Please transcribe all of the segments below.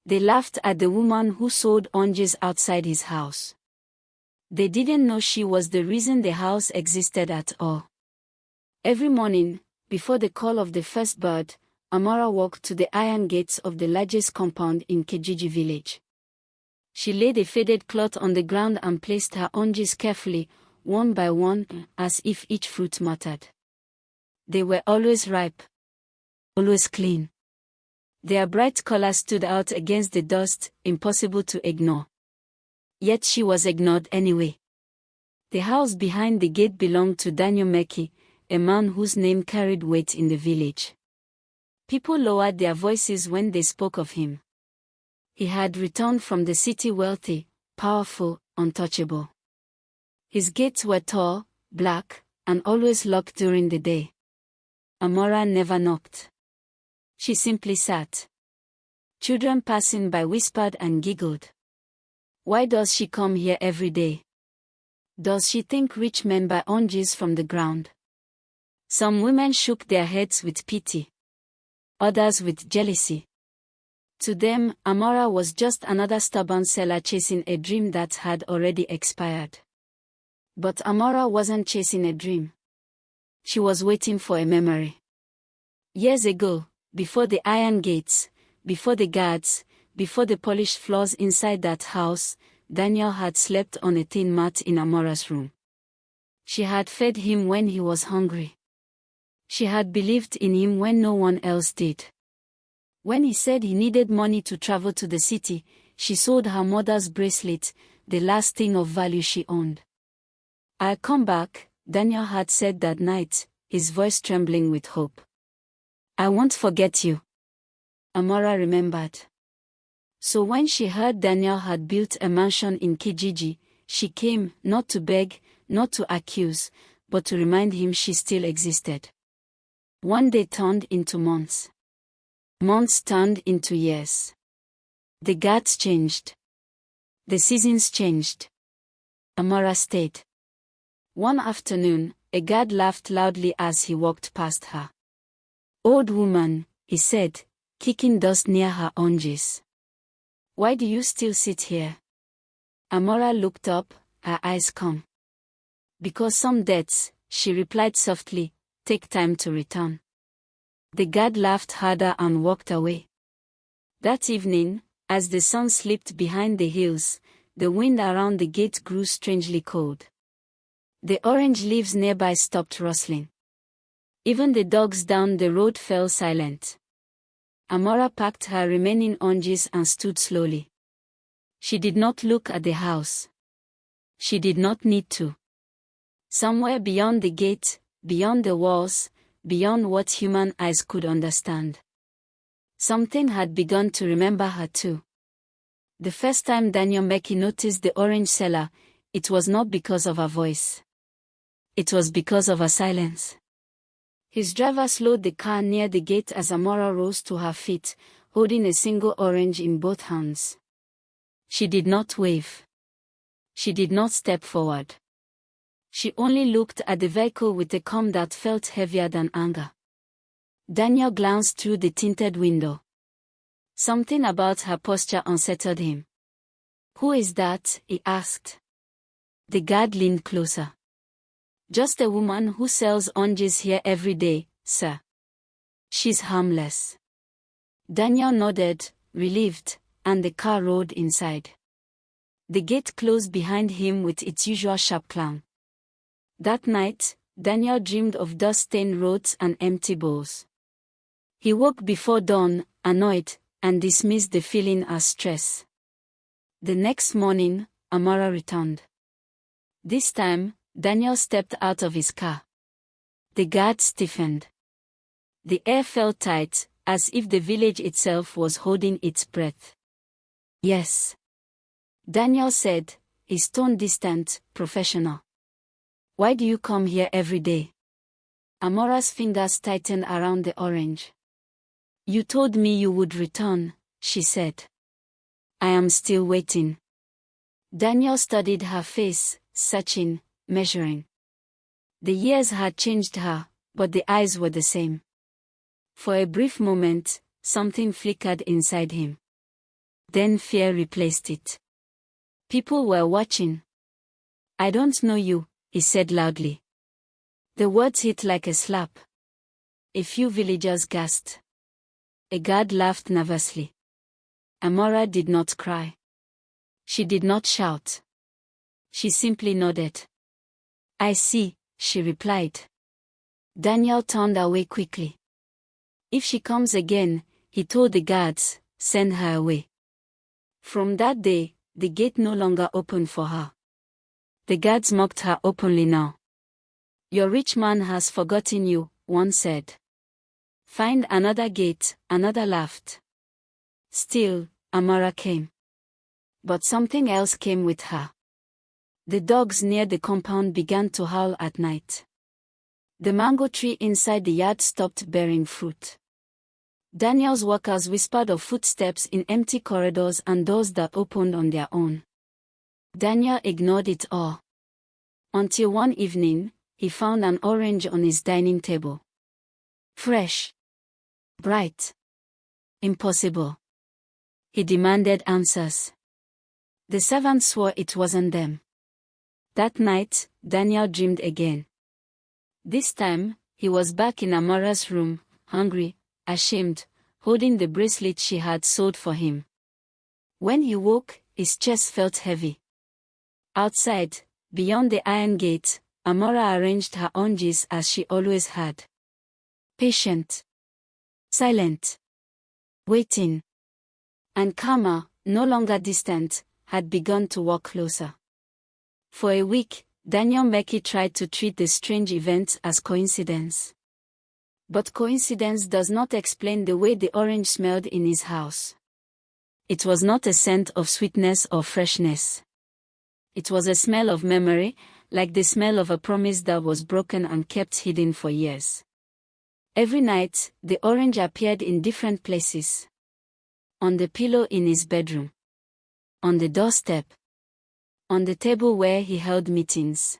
They laughed at the woman who sold oranges outside his house. They didn't know she was the reason the house existed at all. Every morning, before the call of the first bird, Amora walked to the iron gates of the largest compound in Kijiji village. She laid a faded cloth on the ground and placed her oranges carefully, one by one, as if each fruit mattered. They were always ripe, always clean. Their bright colors stood out against the dust, impossible to ignore. Yet she was ignored anyway. The house behind the gate belonged to Daniel Meki, a man whose name carried weight in the village. People lowered their voices when they spoke of him. He had returned from the city wealthy, powerful, untouchable. His gates were tall, black, and always locked during the day. Amora never knocked. She simply sat. Children passing by whispered and giggled. Why does she come here every day? Does she think rich men buy oranges from the ground? Some women shook their heads with pity. Others with jealousy. To them, Amora was just another stubborn seller chasing a dream that had already expired. But Amora wasn't chasing a dream. She was waiting for a memory. Years ago, before the iron gates, before the guards, before the polished floors inside that house, Daniel had slept on a thin mat in Amora's room. She had fed him when he was hungry. She had believed in him when no one else did. When he said he needed money to travel to the city, she sold her mother's bracelet, the last thing of value she owned. "I'll come back," Daniel had said that night, his voice trembling with hope. "I won't forget you." Amora remembered. So when she heard Daniel had built a mansion in Kijiji, she came, not to beg, not to accuse, but to remind him she still existed. One day turned into months. Months turned into years. The guards changed. The seasons changed. Amora stayed. One afternoon, a guard laughed loudly as he walked past her. "Old woman," he said, kicking dust near her oranges. "Why do you still sit here?" Amora looked up, her eyes calm. "Because some debts," she replied softly, "take time to return." The guard laughed harder and walked away. That evening, as the sun slipped behind the hills, the wind around the gate grew strangely cold. The orange leaves nearby stopped rustling. Even the dogs down the road fell silent. Amora packed her remaining oranges and stood slowly. She did not look at the house. She did not need to. Somewhere beyond the gate, beyond the walls, beyond what human eyes could understand, something had begun to remember her too. The first time Daniel Meki noticed the orange seller, it was not because of her voice. It was because of her silence. His driver slowed the car near the gate as Amora rose to her feet, holding a single orange in both hands. She did not wave. She did not step forward. She only looked at the vehicle with a calm that felt heavier than anger. Daniel glanced through the tinted window. Something about her posture unsettled him. "Who is that?" he asked. The guard leaned closer. "Just a woman who sells oranges here every day, sir. She's harmless." Daniel nodded, relieved, and the car rolled inside. The gate closed behind him with its usual sharp clang. That night, Daniel dreamed of dust-stained roads and empty bowls. He woke before dawn, annoyed, and dismissed the feeling as stress. The next morning, Amora returned. This time, Daniel stepped out of his car. The guard stiffened. The air felt tight, as if the village itself was holding its breath. "Yes," Daniel said, his tone distant, professional. "Why do you come here every day?" Amora's fingers tightened around the orange. "You told me you would return," she said. "I am still waiting." Daniel studied her face, searching, measuring. The years had changed her, but the eyes were the same. For a brief moment, something flickered inside him. Then fear replaced it. People were watching. "I don't know you," he said loudly. The words hit like a slap. A few villagers gasped. A guard laughed nervously. Amora did not cry. She did not shout. She simply nodded. "I see," she replied. Daniel turned away quickly. "If she comes again," he told the guards, "send her away." From that day, the gate no longer opened for her. The guards mocked her openly now. "Your rich man has forgotten you," one said. "Find another gate," another laughed. Still, Amara came. But something else came with her. The dogs near the compound began to howl at night. The mango tree inside the yard stopped bearing fruit. Daniel's workers whispered of footsteps in empty corridors and doors that opened on their own. Daniel ignored it all. Until one evening, he found an orange on his dining table. Fresh. Bright. Impossible. He demanded answers. The servants swore it wasn't them. That night, Daniel dreamed again. This time, he was back in Amora's room, hungry, ashamed, holding the bracelet she had sewed for him. When he woke, his chest felt heavy. Outside, beyond the iron gate, Amora arranged her oranges as she always had. Patient. Silent. Waiting. And Kama, no longer distant, had begun to walk closer. For a week, Daniel Meki tried to treat the strange events as coincidence. But coincidence does not explain the way the orange smelled in his house. It was not a scent of sweetness or freshness. It was a smell of memory, like the smell of a promise that was broken and kept hidden for years. Every night, the orange appeared in different places. On the pillow in his bedroom. On the doorstep. On the table where he held meetings.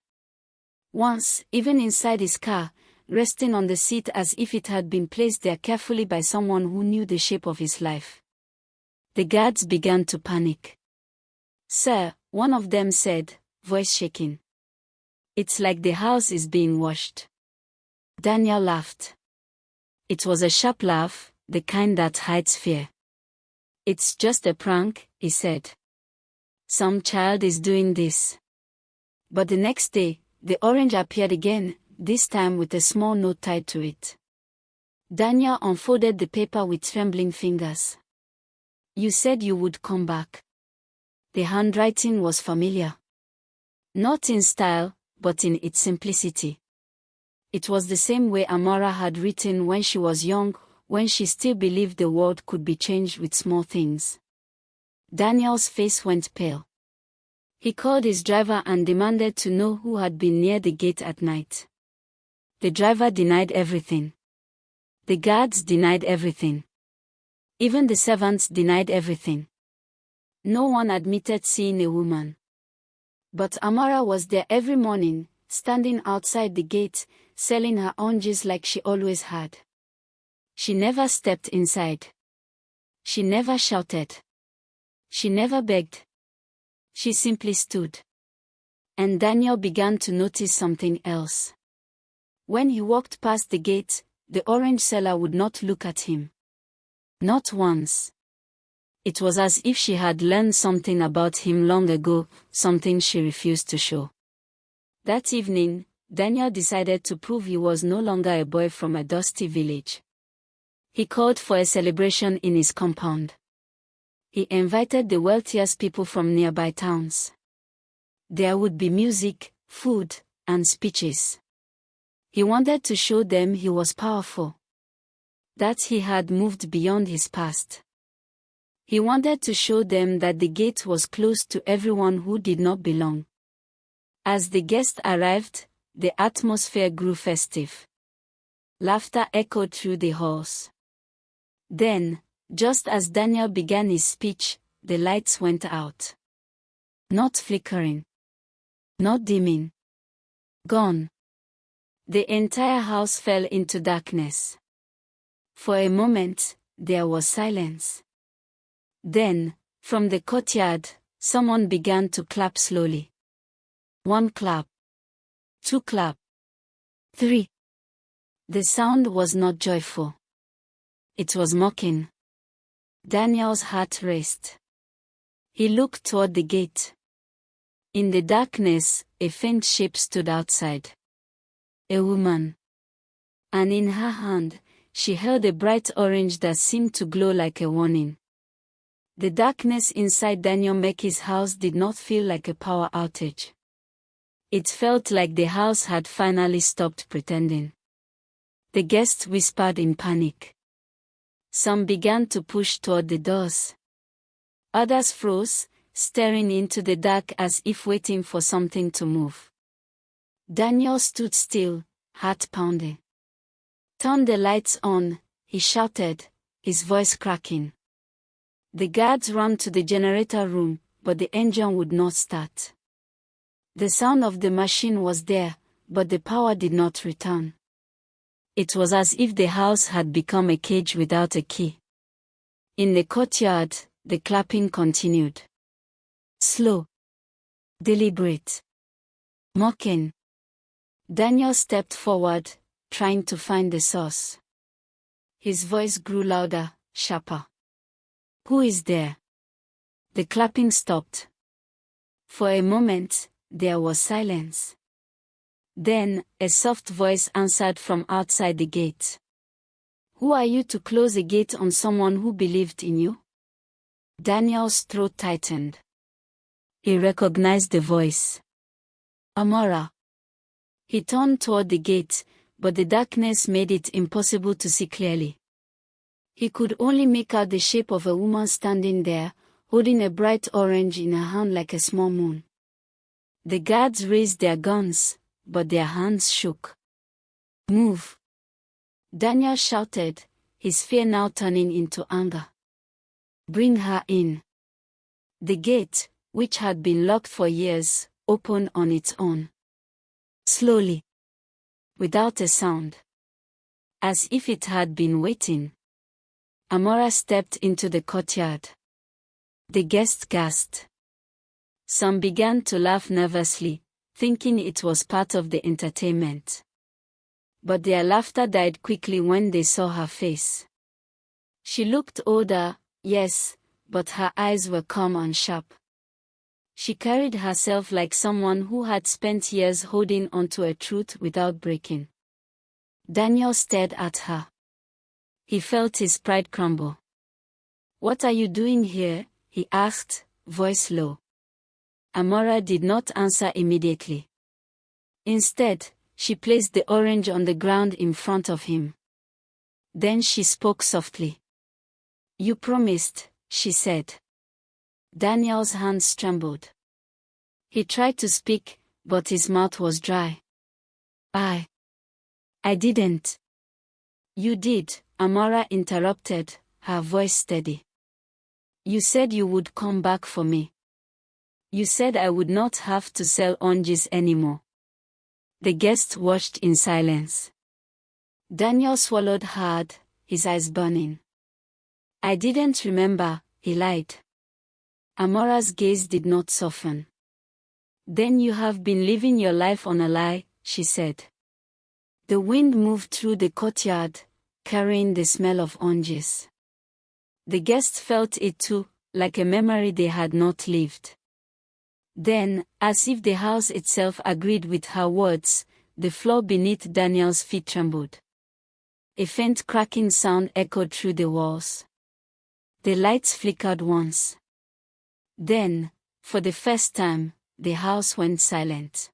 Once, even inside his car, resting on the seat as if it had been placed there carefully by someone who knew the shape of his life. The guards began to panic. "Sir," one of them said, voice shaking. "It's like the house is being washed." Daniel laughed. It was a sharp laugh, the kind that hides fear. "It's just a prank," he said. "Some child is doing this." But the next day, the orange appeared again, this time with a small note tied to it. Daniel unfolded the paper with trembling fingers. "You said you would come back." The handwriting was familiar. Not in style, but in its simplicity. It was the same way Amora had written when she was young, when she still believed the world could be changed with small things. Daniel's face went pale. He called his driver and demanded to know who had been near the gate at night. The driver denied everything. The guards denied everything. Even the servants denied everything. No one admitted seeing a woman. But Amara was there every morning, standing outside the gate, selling her oranges like she always had. She never stepped inside. She never shouted. She never begged. She simply stood. And Daniel began to notice something else. When he walked past the gate, the orange seller would not look at him. Not once. It was as if she had learned something about him long ago, something she refused to show. That evening, Daniel decided to prove he was no longer a boy from a dusty village. He called for a celebration in his compound. He invited the wealthiest people from nearby towns. There would be music, food, and speeches. He wanted to show them he was powerful. That he had moved beyond his past. He wanted to show them that the gate was closed to everyone who did not belong. As the guests arrived, the atmosphere grew festive. Laughter echoed through the halls. Then, just as Daniel began his speech, the lights went out. Not flickering. Not dimming. Gone. The entire house fell into darkness. For a moment, there was silence. Then, From the courtyard, someone began to clap slowly. 1 clap. 2 clap. 3. The sound was not joyful. It was mocking. Daniel's heart raced. He looked toward the gate. In the darkness, a faint shape stood outside. A woman. And in her hand, she held a bright orange that seemed to glow like a warning. The darkness inside Daniel Mackey's house did not feel like a power outage. It felt like the house had finally stopped pretending. The guests whispered in panic. Some began to push toward the doors. Others froze, staring into the dark as if waiting for something to move. Daniel stood still, heart pounding. "Turn the lights on," he shouted, his voice cracking. The guards ran to the generator room, but the engine would not start. The sound of the machine was there, but the power did not return. It was as if the house had become a cage without a key. In the courtyard, the clapping continued. Slow. Deliberate. Mocking. Daniel stepped forward, trying to find the source. His voice grew louder, sharper. "Who is there?" The clapping stopped. For a moment, there was silence. Then, a soft voice answered from outside the gate. "Who are you to close a gate on someone who believed in you?" Daniel's throat tightened. He recognized the voice. Amora. He turned toward the gate, but the darkness made it impossible to see clearly. He could only make out the shape of a woman standing there, holding a bright orange in her hand like a small moon. The guards raised their guns, but their hands shook. "Move!" Daniel shouted, his fear now turning into anger. "Bring her in." The gate, which had been locked for years, opened on its own. Slowly. Without a sound. As if it had been waiting. Amora stepped into the courtyard. The guests gasped. Some began to laugh nervously, thinking it was part of the entertainment. But their laughter died quickly when they saw her face. She looked older, yes, but her eyes were calm and sharp. She carried herself like someone who had spent years holding onto a truth without breaking. Daniel stared at her. He felt his pride crumble. "What are you doing here?" he asked, voice low. Amora did not answer immediately. Instead, she placed the orange on the ground in front of him. Then she spoke softly. "You promised," she said. Daniel's hands trembled. He tried to speak, but his mouth was dry. I didn't." "You did," Amora interrupted, her voice steady. "You said you would come back for me. You said I would not have to sell oranges anymore." The guests watched in silence. Daniel swallowed hard, his eyes burning. "I didn't remember," he lied. Amora's gaze did not soften. "Then you have been living your life on a lie," she said. The wind moved through the courtyard, carrying the smell of oranges. The guests felt it too, like a memory they had not lived. Then, as if the house itself agreed with her words, the floor beneath Daniel's feet trembled. A faint cracking sound echoed through the walls. The lights flickered once. Then, for the first time, the house went silent.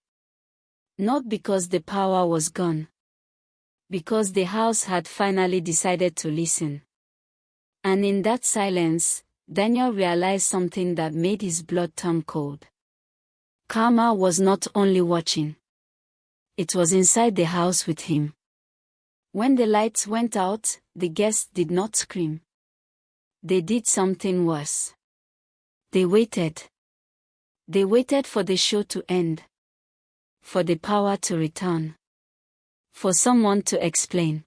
Not because the power was gone. Because the house had finally decided to listen. And in that silence, Daniel realized something that made his blood turn cold. Karma was not only watching. It was inside the house with him. When the lights went out, the guests did not scream. They did something worse. They waited. They waited for the show to end. For the power to return. For someone to explain.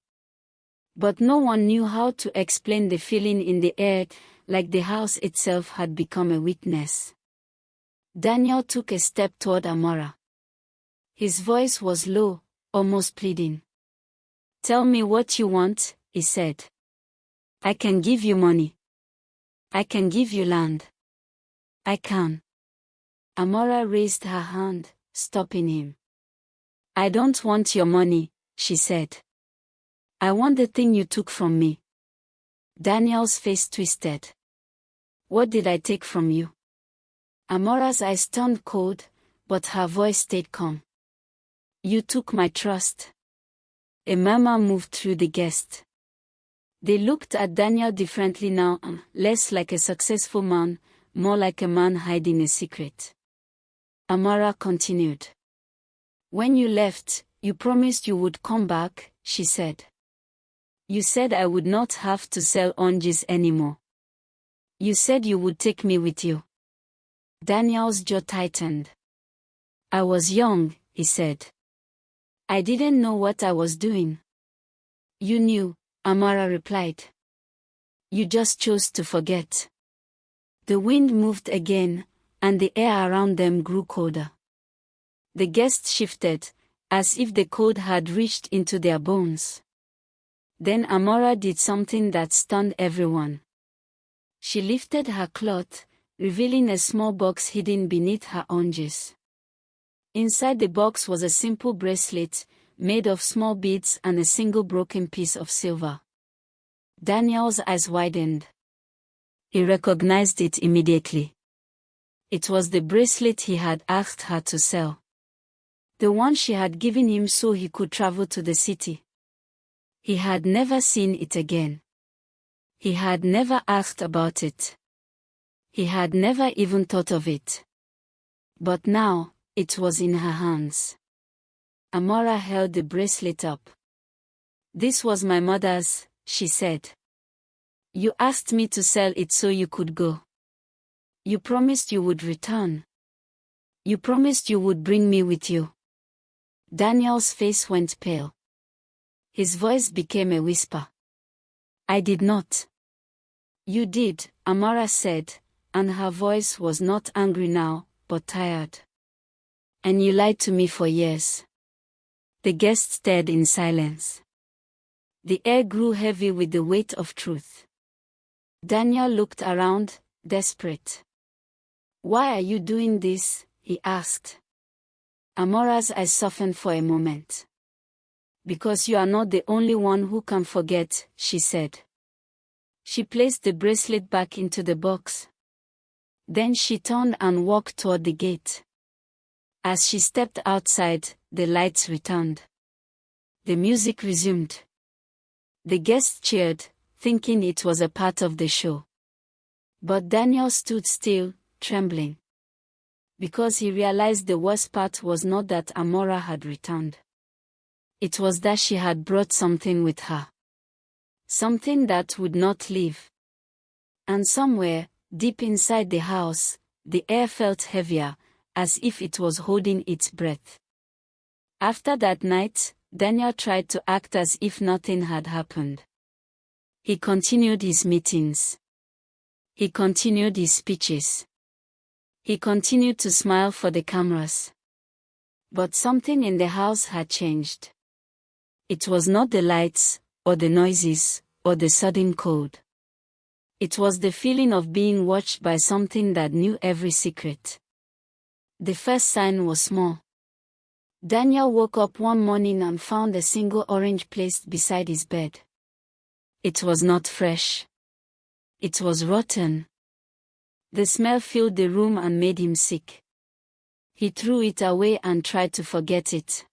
But no one knew how to explain the feeling in the air, like the house itself had become a witness. Daniel took a step toward Amora. His voice was low, almost pleading. "Tell me what you want," he said. "I can give you money. I can give you land. I can." Amora raised her hand, stopping him. "I don't want your money," she said. "I want the thing you took from me." Daniel's face twisted. "What did I take from you?" Amora's eyes turned cold, but her voice stayed calm. "You took my trust." A murmur moved through the guests. They looked at Daniel differently now, less like a successful man, more like a man hiding a secret. Amora continued. "When you left, you promised you would come back," she said. "You said I would not have to sell oranges anymore. You said you would take me with you." Daniel's jaw tightened. "I was young," he said. "I didn't know what I was doing." "You knew," Amora replied. "You just chose to forget." The wind moved again, and the air around them grew colder. The guests shifted, as if the cold had reached into their bones. Then Amora did something that stunned everyone. She lifted her cloth, revealing a small box hidden beneath her oranges. Inside the box was a simple bracelet, made of small beads and a single broken piece of silver. Daniel's eyes widened. He recognized it immediately. It was the bracelet he had asked her to sell. The one she had given him so he could travel to the city. He had never seen it again. He had never asked about it. He had never even thought of it. But now, it was in her hands. Amora held the bracelet up. "This was my mother's," she said. "You asked me to sell it so you could go. You promised you would return. You promised you would bring me with you." Daniel's face went pale. His voice became a whisper. "I did not." "You did," Amora said, and her voice was not angry now, but tired. "And you lied to me for years." The guests stared in silence. The air grew heavy with the weight of truth. Daniel looked around, desperate. "Why are you doing this?" he asked. Amora's eyes softened for a moment. "Because you are not the only one who can forget," she said. She placed the bracelet back into the box. Then she turned and walked toward the gate. As she stepped outside, the lights returned. The music resumed. The guests cheered, thinking it was a part of the show. But Daniel stood still, trembling. Because he realized the worst part was not that Amora had returned. It was that she had brought something with her. Something that would not leave. And somewhere, deep inside the house, the air felt heavier, as if it was holding its breath. After that night, Daniel tried to act as if nothing had happened. He continued his meetings. He continued his speeches. He continued to smile for the cameras. But something in the house had changed. It was not the lights, or the noises, or the sudden cold. It was the feeling of being watched by something that knew every secret. The first sign was small. Daniel woke up one morning and found a single orange placed beside his bed. It was not fresh. It was rotten. The smell filled the room and made him sick. He threw it away and tried to forget it.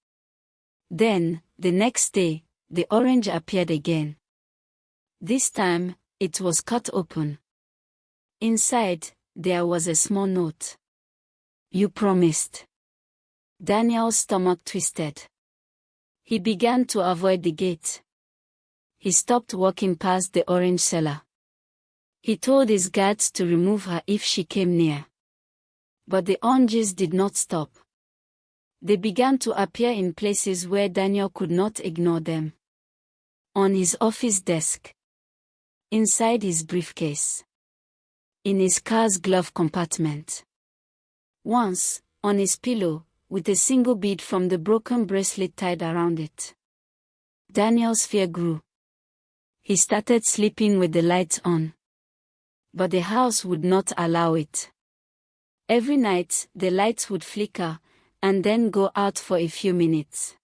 Then, the next day, the orange appeared again. This time, it was cut open. Inside, there was a small note. "You promised." Daniel's stomach twisted. He began to avoid the gate. He stopped walking past the orange seller. He told his guards to remove her if she came near. But the oranges did not stop. They began to appear in places where Daniel could not ignore them. On his office desk. Inside his briefcase. In his car's glove compartment. Once, on his pillow, with a single bead from the broken bracelet tied around it. Daniel's fear grew. He started sleeping with the lights on. But the house would not allow it. Every night, the lights would flicker, and then go out for a few minutes.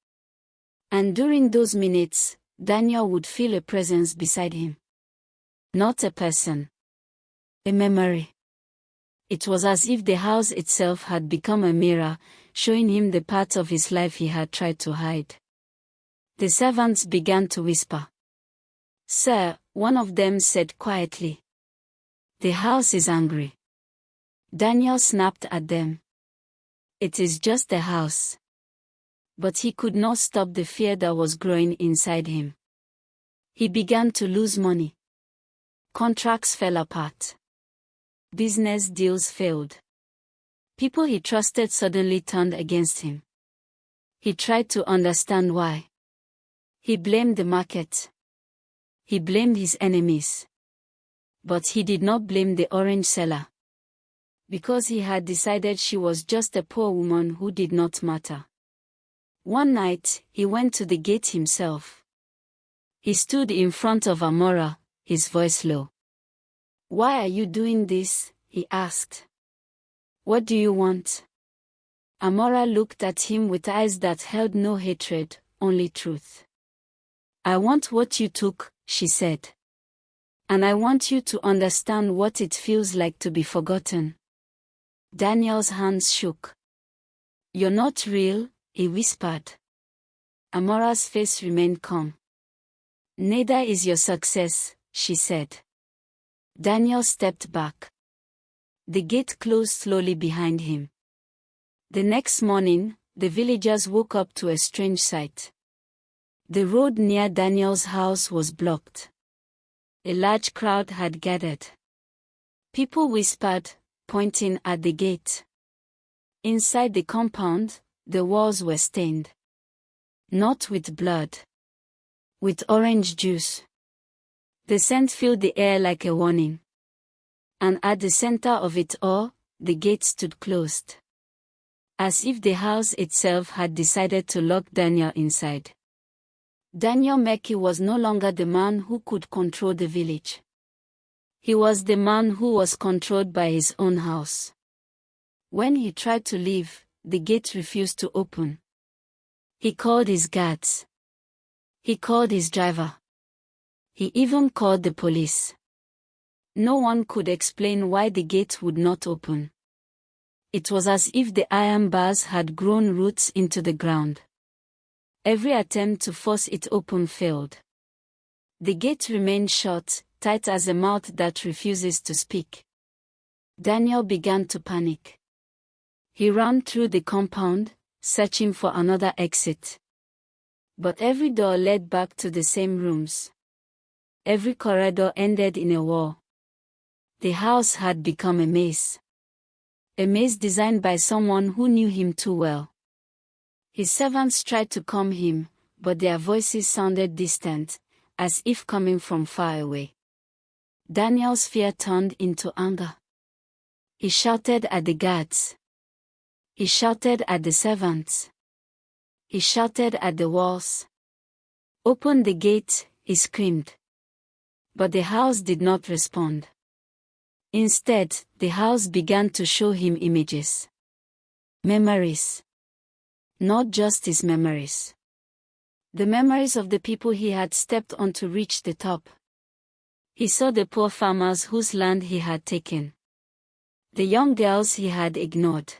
And during those minutes, Daniel would feel a presence beside him. Not a person. A memory. It was as if the house itself had become a mirror, showing him the parts of his life he had tried to hide. The servants began to whisper. "Sir," one of them said quietly. "The house is angry." Daniel snapped at them. "It is just a house." But he could not stop the fear that was growing inside him. He began to lose money. Contracts fell apart. Business deals failed. People he trusted suddenly turned against him. He tried to understand why. He blamed the market. He blamed his enemies. But he did not blame the orange seller. Because he had decided she was just a poor woman who did not matter. One night, he went to the gate himself. He stood in front of Amora, his voice low. "Why are you doing this?" he asked. "What do you want?" Amora looked at him with eyes that held no hatred, only truth. "I want what you took," she said. "And I want you to understand what it feels like to be forgotten." Daniel's hands shook. "You're not real," he whispered. Amora's face remained calm. "Neither is your success," she said. Daniel stepped back. The gate closed slowly behind him. The next morning, the villagers woke up to a strange sight. The road near Daniel's house was blocked. A large crowd had gathered. People whispered, pointing at the gate. Inside the compound, the walls were stained. Not with blood. With orange juice. The scent filled the air like a warning. And at the center of it all, the gate stood closed. As if the house itself had decided to lock Daniel inside. Daniel Meki was no longer the man who could control the village. He was the man who was controlled by his own house. When he tried to leave, the gate refused to open. He called his guards. He called his driver. He even called the police. No one could explain why the gate would not open. It was as if the iron bars had grown roots into the ground. Every attempt to force it open failed. The gate remained shut, tight as a mouth that refuses to speak. Daniel began to panic. He ran through the compound, searching for another exit. But every door led back to the same rooms. Every corridor ended in a wall. The house had become a maze. A maze designed by someone who knew him too well. His servants tried to calm him, but their voices sounded distant, as if coming from far away. Daniel's fear turned into anger. He shouted at the guards. He shouted at the servants. He shouted at the walls. "Open the gate," he screamed. But the house did not respond. Instead, the house began to show him images. Memories. Not just his memories. The memories of the people he had stepped on to reach the top. He saw the poor farmers whose land he had taken. The young girls he had ignored.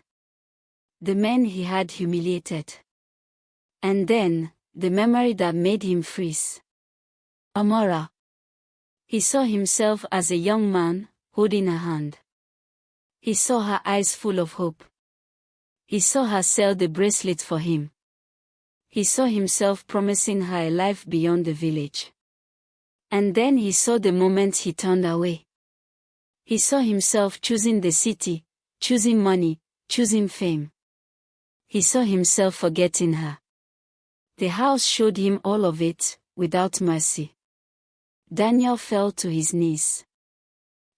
The men he had humiliated. And then, the memory that made him freeze. Amora. He saw himself as a young man, holding her hand. He saw her eyes full of hope. He saw her sell the bracelet for him. He saw himself promising her a life beyond the village. And then he saw the moment he turned away. He saw himself choosing the city, choosing money, choosing fame. He saw himself forgetting her. The house showed him all of it, without mercy. Daniel fell to his knees.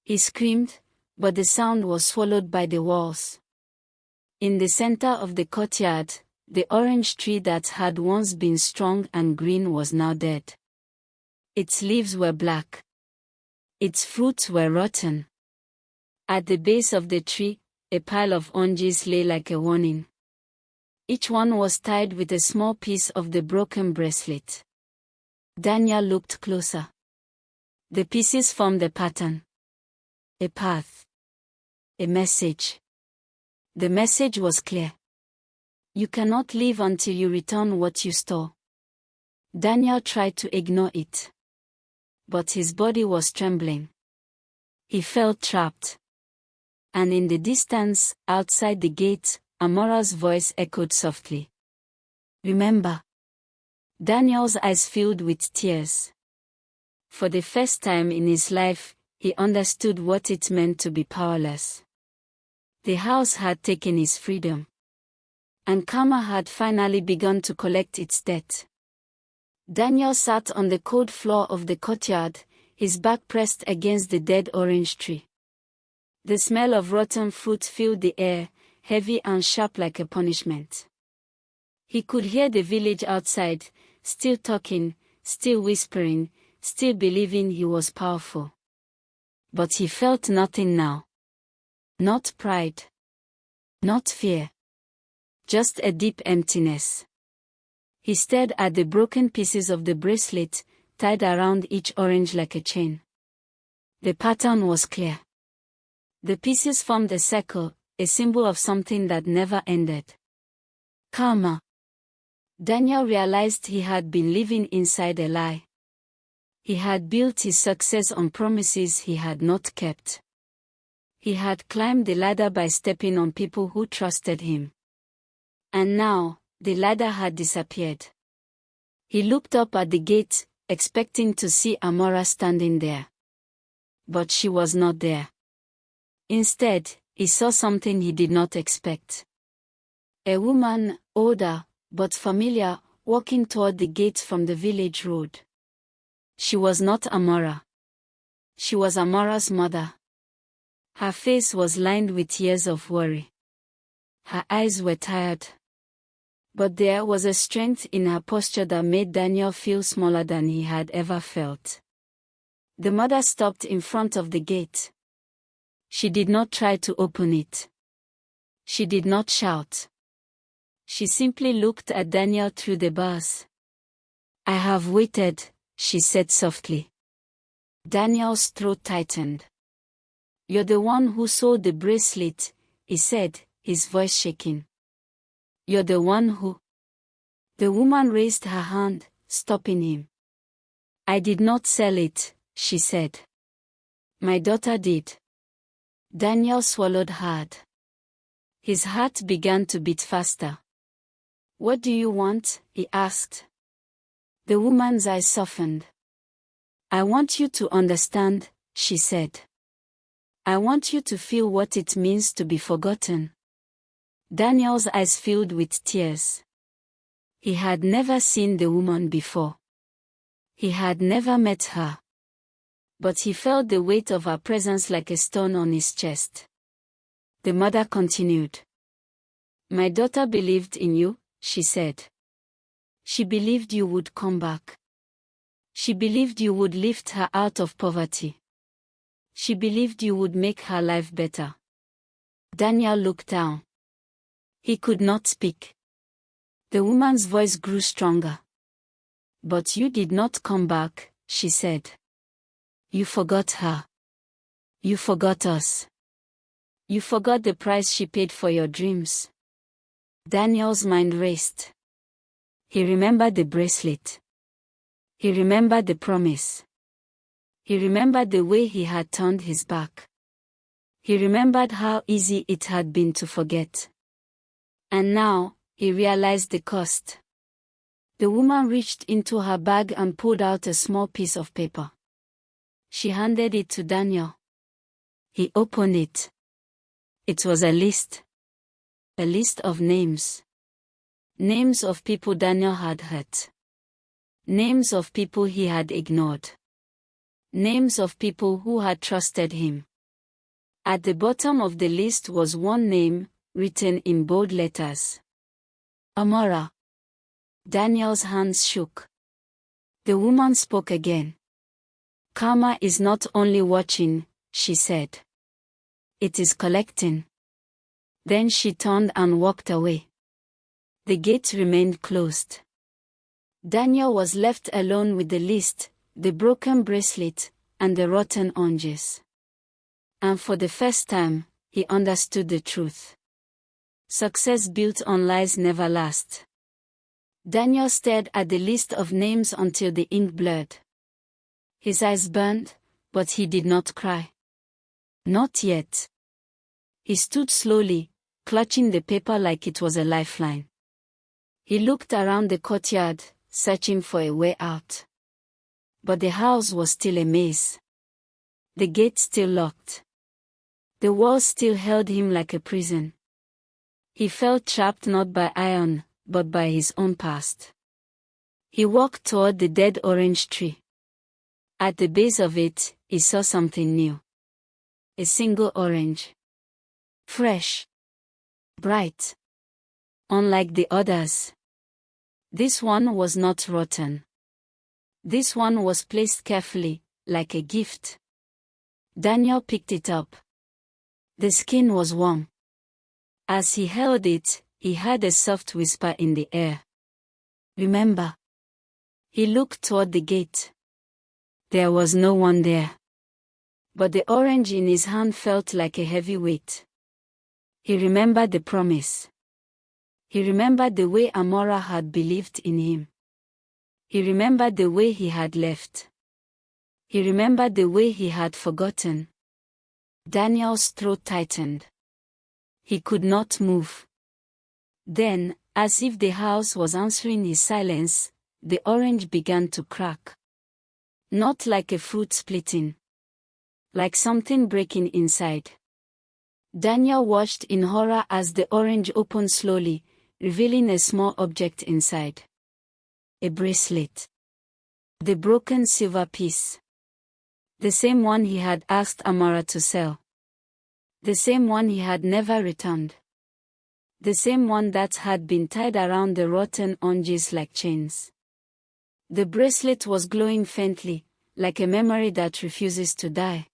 He screamed, But the sound was swallowed by the walls. In the center of the courtyard, the orange tree that had once been strong and green was now dead. Its leaves were black. Its fruits were rotten. At the base of the tree, a pile of oranges lay like a warning. Each one was tied with a small piece of the broken bracelet. Daniel looked closer. The pieces formed a pattern. A path. A message. The message was clear. You cannot leave until you return what you stole. Daniel tried to ignore it. But his body was trembling. He felt trapped. And in the distance, outside the gate, Amora's voice echoed softly. Remember. Daniel's eyes filled with tears. For the first time in his life, he understood what it meant to be powerless. The house had taken his freedom. And karma had finally begun to collect its debt. Daniel sat on the cold floor of the courtyard, his back pressed against the dead orange tree. The smell of rotten fruit filled the air, heavy and sharp like a punishment. He could hear the village outside, still talking, still whispering, still believing he was powerful. But he felt nothing now. Not pride. Not fear. Just a deep emptiness. He stared at the broken pieces of the bracelet, tied around each orange like a chain. The pattern was clear. The pieces formed a circle, a symbol of something that never ended. Karma. Daniel realized he had been living inside a lie. He had built his success on promises he had not kept. He had climbed the ladder by stepping on people who trusted him. And now, the ladder had disappeared. He looked up at the gate, expecting to see Amora standing there. But she was not there. Instead, he saw something he did not expect. A woman, older, but familiar, walking toward the gate from the village road. She was not Amora. She was Amora's mother. Her face was lined with years of worry. Her eyes were tired. But there was a strength in her posture that made Daniel feel smaller than he had ever felt. The mother stopped in front of the gate. She did not try to open it. She did not shout. She simply looked at Daniel through the bars. I have waited, she said softly. Daniel's throat tightened. You're the one who sold the bracelet, he said, his voice shaking. You're the one who... The woman raised her hand, stopping him. I did not sell it, she said. My daughter did. Daniel swallowed hard. His heart began to beat faster. What do you want? He asked. The woman's eyes softened. I want you to understand, she said. I want you to feel what it means to be forgotten. Daniel's eyes filled with tears. He had never seen the woman before. He had never met her. But he felt the weight of her presence like a stone on his chest. The mother continued. My daughter believed in you, she said. She believed you would come back. She believed you would lift her out of poverty. She believed you would make her life better. Daniel looked down. He could not speak. The woman's voice grew stronger. But you did not come back, she said. You forgot her. You forgot us. You forgot the price she paid for your dreams. Daniel's mind raced. He remembered the bracelet. He remembered the promise. He remembered the way he had turned his back. He remembered how easy it had been to forget. And now, he realized the cost. The woman reached into her bag and pulled out a small piece of paper. She handed it to Daniel. He opened it. It was a list. A list of names. Names of people Daniel had hurt. Names of people he had ignored. Names of people who had trusted him. At the bottom of the list was one name, written in bold letters. Amora. Daniel's hands shook. The woman spoke again. Karma is not only watching, she said. It is collecting. Then she turned and walked away. The gate remained closed. Daniel was left alone with the list, the broken bracelet, and the rotten oranges. And for the first time, he understood the truth. Success built on lies never lasts. Daniel stared at the list of names until the ink blurred. His eyes burned, but he did not cry. Not yet. He stood slowly, clutching the paper like it was a lifeline. He looked around the courtyard, searching for a way out. But the house was still a maze. The gate still locked. The walls still held him like a prison. He felt trapped not by iron, but by his own past. He walked toward the dead orange tree. At the base of it, he saw something new. A single orange. Fresh. Bright. Unlike the others. This one was not rotten. This one was placed carefully, like a gift. Daniel picked it up. The skin was warm. As he held it, he heard a soft whisper in the air. Remember. He looked toward the gate. There was no one there. But the orange in his hand felt like a heavy weight. He remembered the promise. He remembered the way Amora had believed in him. He remembered the way he had left. He remembered the way he had forgotten. Daniel's throat tightened. He could not move. Then, as if the house was answering his silence, the orange began to crack. Not like a fruit splitting. Like something breaking inside. Daniel watched in horror as the orange opened slowly, revealing a small object inside. A bracelet. The broken silver piece. The same one he had asked Amara to sell. The same one he had never returned. The same one that had been tied around the rotten oranges like chains. The bracelet was glowing faintly, like a memory that refuses to die.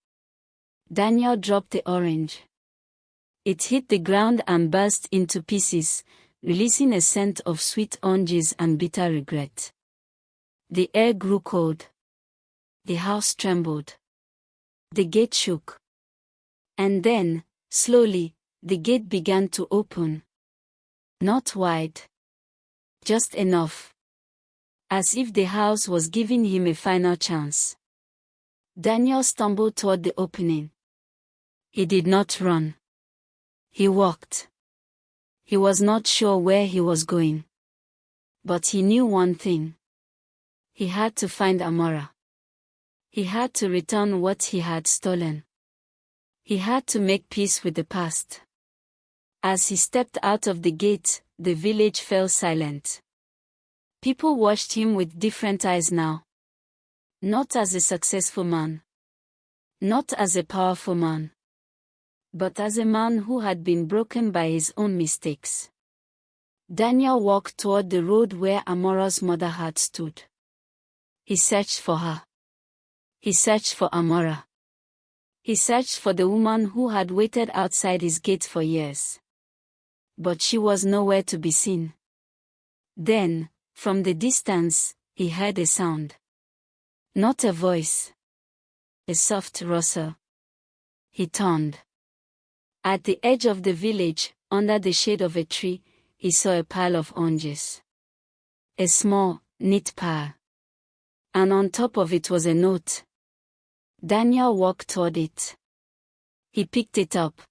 Daniel dropped the orange. It hit the ground and burst into pieces, releasing a scent of sweet oranges and bitter regret. The air grew cold. The house trembled. The gate shook. And then, slowly, the gate began to open. Not wide. Just enough. As if the house was giving him a final chance. Daniel stumbled toward the opening. He did not run. He walked. He was not sure where he was going. But he knew one thing. He had to find Amora. He had to return what he had stolen. He had to make peace with the past. As he stepped out of the gate, the village fell silent. People watched him with different eyes now. Not as a successful man. Not as a powerful man. But as a man who had been broken by his own mistakes. Daniel walked toward the road where Amora's mother had stood. He searched for her. He searched for Amora. He searched for the woman who had waited outside his gate for years. But she was nowhere to be seen. Then, from the distance, he heard a sound. Not a voice. A soft rustle. He turned. At the edge of the village, under the shade of a tree, he saw a pile of oranges. A small, neat pile. And on top of it was a note. Daniel walked toward it. He picked it up.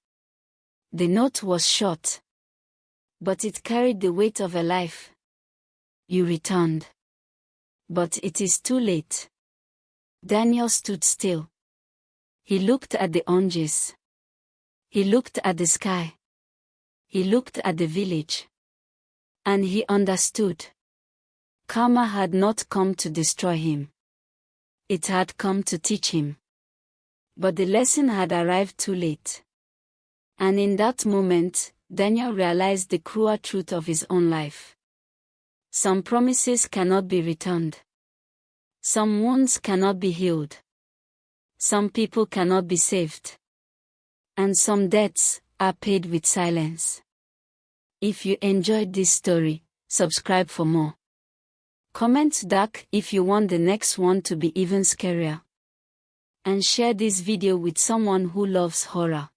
The note was short. But it carried the weight of a life. You returned. But it is too late. Daniel stood still. He looked at the oranges. He looked at the sky. He looked at the village. And he understood. Karma had not come to destroy him. It had come to teach him. But the lesson had arrived too late. And in that moment, Daniel realized the cruel truth of his own life. Some promises cannot be returned. Some wounds cannot be healed. Some people cannot be saved. And some debts are paid with silence. If you enjoyed this story, subscribe for more. Comment dark if you want the next one to be even scarier. And share this video with someone who loves horror.